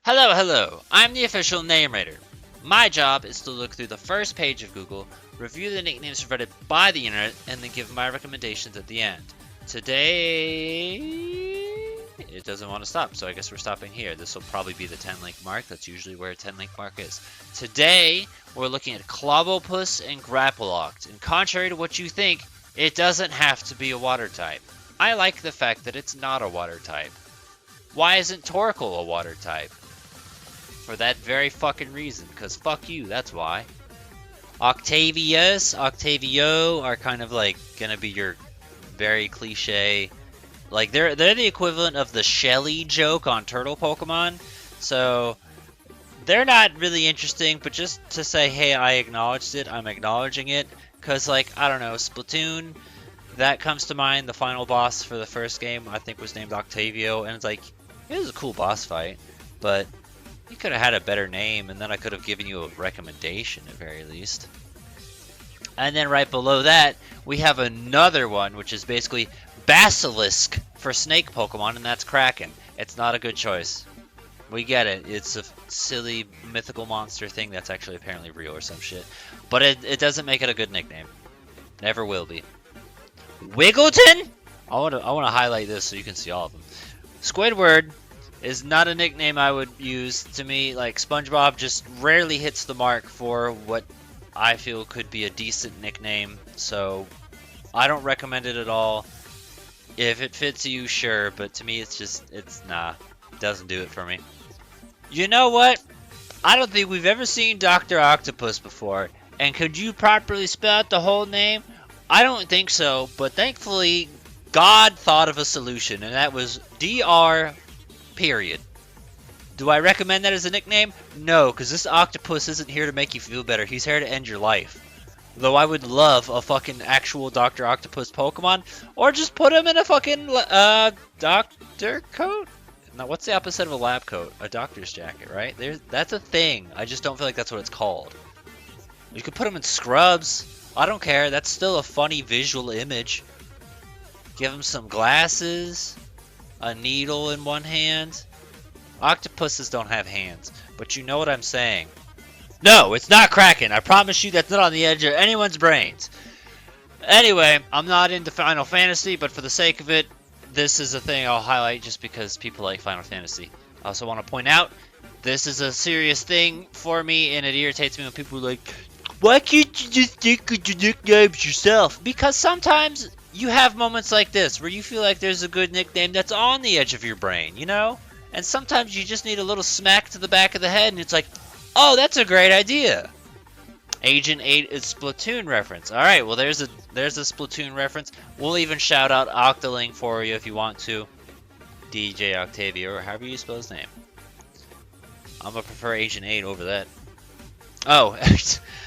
Hello, I'm the official name rater. My job is to look through the first page of Google, review the nicknames provided by the internet, and then give my recommendations at the end. Today, it doesn't want to stop, so I guess we're stopping here. This will probably be the 10 link mark. That's usually where a 10 link mark is. Today, we're looking at Clobbopus and Grapploct, and contrary to what you think, it doesn't have to be a water type. I like the fact that it's not a water type. Why isn't Torkoal a water type? For that very fucking reason, because fuck you, that's why. Octavio are kind of like gonna be your very cliche, like they're the equivalent of the Shelly joke on turtle Pokemon, so they're not really interesting, but just to say, hey, I acknowledged it, I'm acknowledging it, because like, I don't know, Splatoon, that comes to mind. The final boss for the first game, I think, was named Octavio, and it's like, it was a cool boss fight, but you could have had a better name, and then I could have given you a recommendation at very least. And then right below that, we have another one, which is basically Basilisk for snake Pokemon, and that's Kraken. It's not a good choice. We get it. It's a silly mythical monster thing that's actually apparently real or some shit. But it doesn't make it a good nickname. Never will be. Wiggleton? I want to highlight this so you can see all of them. Squidward is not a nickname I would use. To me, like, SpongeBob just rarely hits the mark for what I feel could be a decent nickname, so I don't recommend it at all. If it fits you, sure, but to me it's nah, it doesn't do it for me. You know what? I don't think we've ever seen Dr. Octopus before, and could you properly spell out the whole name? I don't think so, but thankfully God thought of a solution, and that was DR. Period. Do I recommend that as a nickname? No, because this octopus isn't here to make you feel better. He's here to end your life. Though I would love a fucking actual Dr. Octopus Pokemon, or just put him in a fucking doctor coat? Now, what's the opposite of a lab coat? A doctor's jacket, right? That's a thing. I just don't feel like that's what it's called. You could put him in scrubs. I don't care. That's still a funny visual image. Give him some glasses. A needle in one hand. Octopuses don't have hands, but you know what I'm saying. No, it's not Kraken. I promise you that's not on the edge of anyone's brains. Anyway, I'm not into Final Fantasy, but for the sake of it, this is a thing I'll highlight just because people like Final Fantasy. I also want to point out, this is a serious thing for me, and it irritates me when people are like, why can't you just think of your nicknames yourself? Because sometimes you have moments like this where you feel like there's a good nickname that's on the edge of your brain, you know? And sometimes you just need a little smack to the back of the head and it's like, oh, that's a great idea. Agent 8 is Splatoon reference. Alright, well there's a Splatoon reference. We'll even shout out Octoling for you if you want to. DJ Octavio, or however you spell his name. I'm gonna prefer Agent 8 over that. Oh,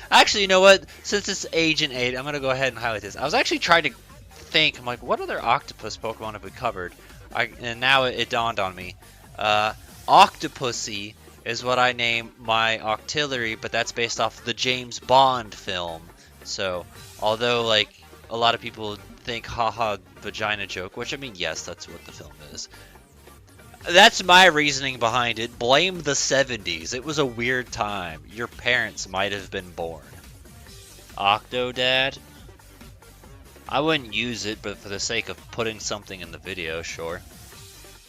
actually, you know what? Since it's Agent 8, I'm gonna go ahead and highlight this. I was actually trying to think, I'm like, what other octopus Pokemon have we covered? And now it dawned on me. Octopussy is what I name my Octillery, but that's based off the James Bond film. So, although, like, a lot of people think, haha, vagina joke, which, I mean, yes, that's what the film is. That's my reasoning behind it. Blame the 70s. It was a weird time. Your parents might have been born. Octodad? I wouldn't use it, but for the sake of putting something in the video, sure.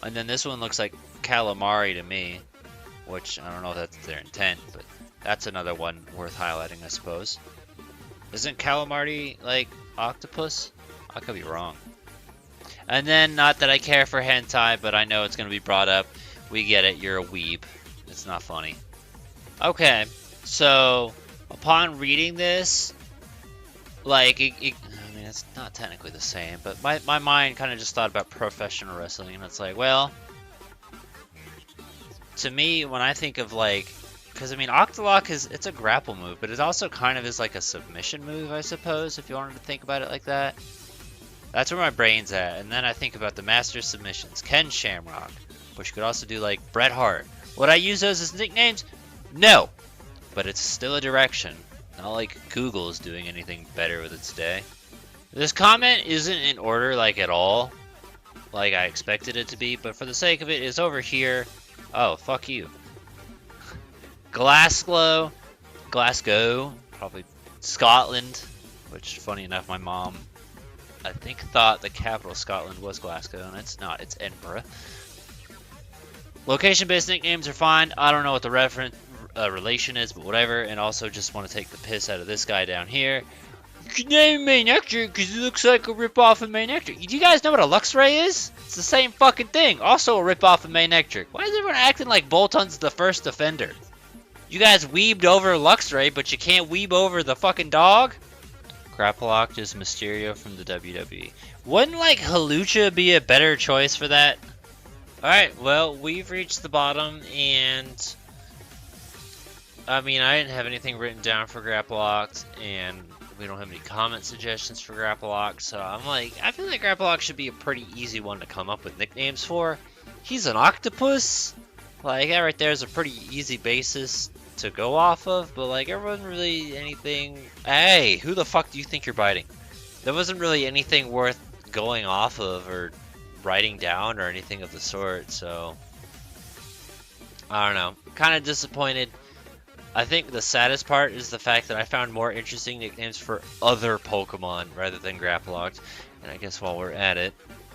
And then this one looks like Calamari to me, which I don't know if that's their intent, but that's another one worth highlighting, I suppose. Isn't Calamari like octopus? I could be wrong. And then, not that I care for hentai, but I know it's going to be brought up. We get it, you're a weeb. It's not funny. Okay, so upon reading this, like, I mean, it's not technically the same, but my mind kind of just thought about professional wrestling, and it's like, well, to me, when I think of, like, because, I mean, Octolock it's a grapple move, but it also kind of is like a submission move, I suppose, if you wanted to think about it like that. That's where my brain's at, and then I think about the master submissions. Ken Shamrock, which could also do, like, Bret Hart. Would I use those as nicknames? No, but it's still a direction. Not like Google is doing anything better with its day. This comment isn't in order, like, at all. Like I expected it to be, but for the sake of it, it's over here. Oh, fuck you. Glasgow, probably Scotland, which, funny enough, my mom, I think, thought the capital of Scotland was Glasgow, and it's not, it's Edinburgh. Location-based nicknames are fine. I don't know what the relation is, but whatever, and also just want to take the piss out of this guy down here. You can name him main actor because it looks like a rip-off of main actor. Do you guys know what a Luxray is? It's the same fucking thing. Also a rip-off of main actor. Why is everyone acting like Bolton's the first offender? You guys weebed over Luxray, but you can't weeb over the fucking dog? Grapploct is Mysterio from the WWE. Wouldn't, like, Halucha be a better choice for that? Alright, well, we've reached the bottom, and I mean, I didn't have anything written down for Grapploct, and we don't have any comment suggestions for Grapploct, so I'm like, I feel like Grapploct should be a pretty easy one to come up with nicknames for. He's an octopus. Like, that right there is a pretty easy basis to go off of, but like, there wasn't really anything. Hey, who the fuck do you think you're biting? There wasn't really anything worth going off of or writing down or anything of the sort, so I don't know. Kind of disappointed. I think the saddest part is the fact that I found more interesting nicknames for other Pokemon rather than Grapploct. And I guess while we're at it,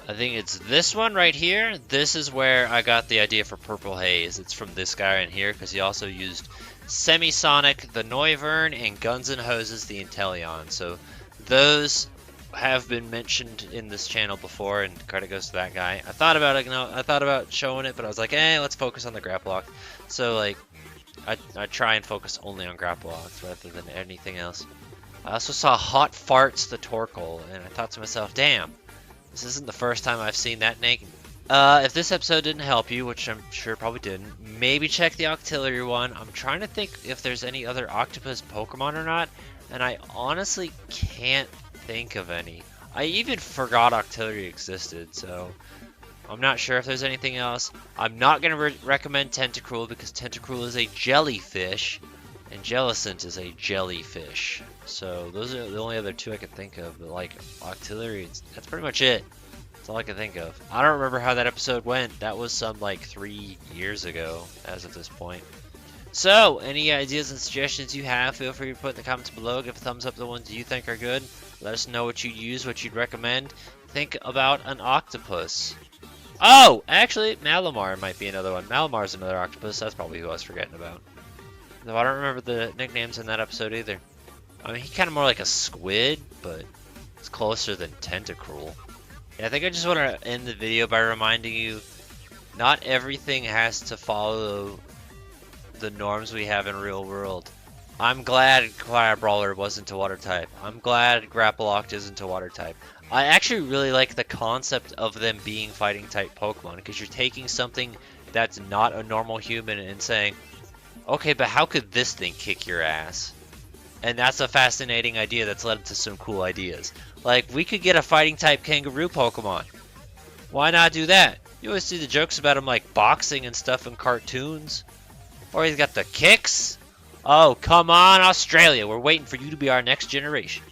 I think it's this one right here. This is where I got the idea for Purple Haze. It's from this guy in here because he also used Semisonic, the Noivern, and Guns N' Hoses, the Inteleon. So those have been mentioned in this channel before, and credit goes to that guy. I thought about it, I thought about showing it, but I was like, let's focus on the Grapploct. So like, I try and focus only on Grapploct rather than anything else. I also saw Hot Farts the Torkoal, and I thought to myself, damn, this isn't the first time I've seen that name. If this episode didn't help you, which I'm sure probably didn't, maybe check the Octillery one. I'm trying to think if there's any other octopus Pokemon or not, and I honestly can't think of any. I even forgot Octillery existed, so I'm not sure if there's anything else. I'm not going to recommend Tentacruel because Tentacruel is a jellyfish and Jellicent is a jellyfish. So those are the only other two I can think of. But like Octillery, that's pretty much it. That's all I can think of. I don't remember how that episode went. That was some like 3 years ago as of this point. So, any ideas and suggestions you have, feel free to put in the comments below. Give a thumbs up to the ones you think are good. Let us know what you'd use, what you'd recommend. Think about an octopus. Oh, actually, Malamar might be another one. Malamar's another octopus. That's probably who I was forgetting about. Though I don't remember the nicknames in that episode either. I mean, he's kind of more like a squid, but it's closer than Tentacruel. Yeah, I think I just want to end the video by reminding you, not everything has to follow the norms we have in real world. I'm glad Fire Brawler wasn't a water type. I'm glad Grapploct isn't a water type. I actually really like the concept of them being fighting type Pokemon, because you're taking something that's not a normal human and saying, okay, but how could this thing kick your ass? And that's a fascinating idea that's led to some cool ideas. Like, we could get a fighting type kangaroo Pokemon. Why not do that? You always see the jokes about him like boxing and stuff in cartoons. Or he's got the kicks. Oh, come on, Australia. We're waiting for you to be our next generation.